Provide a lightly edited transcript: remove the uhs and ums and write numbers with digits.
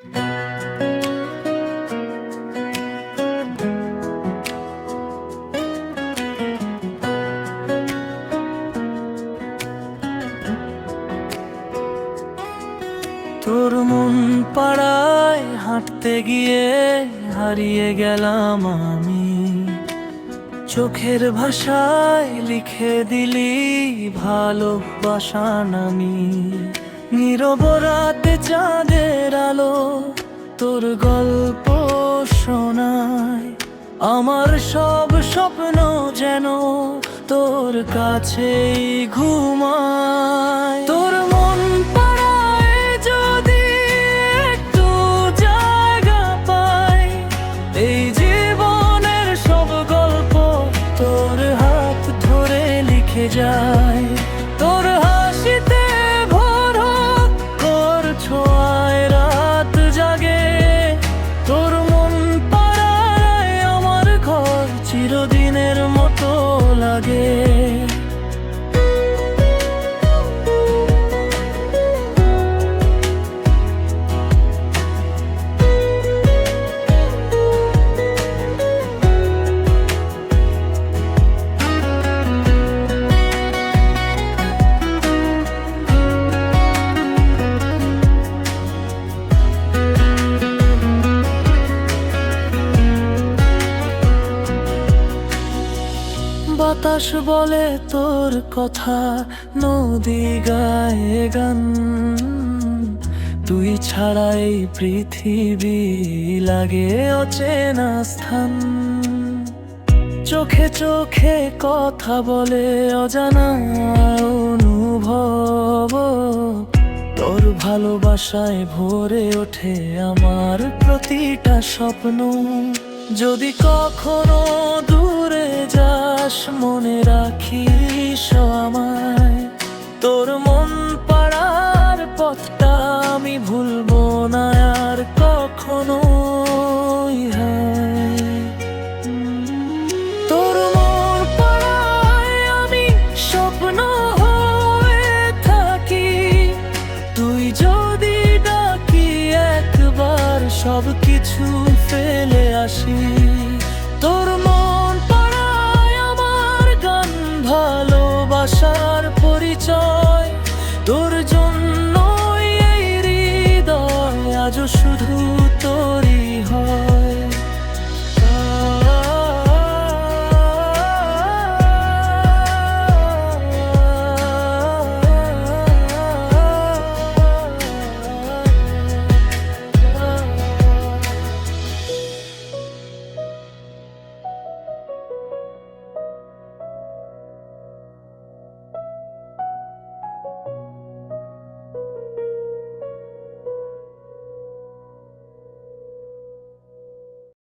তোর মন পাড়ায় হাঁটতে গিয়ে হারিয়ে গেলাম আমি, চোখের ভাষায় লিখে দিলি ভালোবাসা নামি। নীরব রাতে চাঁদের আলো তোর গল্প শোনায়, আমার সব স্বপ্ন যেন তোর কাছেই ঘুমায়। তোর মন পাড়ায় যদি একটু জায়গা পাই, এই জীবনের সব গল্প তোর হাত ধরে লিখে যায়। তোর হাসিতে ভোর হোক, তোর ছোঁয়ায় রাত জাগে, তোর মন পাড়ায় আমার ঘর চিরদিনের মতো লাগে। বাতাস বলে তোর কথা, নদী গায়ে গান, তুই ছাড়া এই পৃথিবী লাগে অচেনা স্থান। চোখে চোখে কথা বলে অজানা অনুভব, তোর ভালোবাসায় ভরে ওঠে আমার প্রতিটা স্বপ্ন। যদি কখনো দূরে যাস মনে রাখিস আমায়, তোর মন পাড়ার পথটা আমি ভুলবো না আর কখনো। তোর মন পাড়ায় আমি স্বপ্ন হয়ে থাকি, তুই যদি ডাকি একবার সব কিছু ফেলে আসি।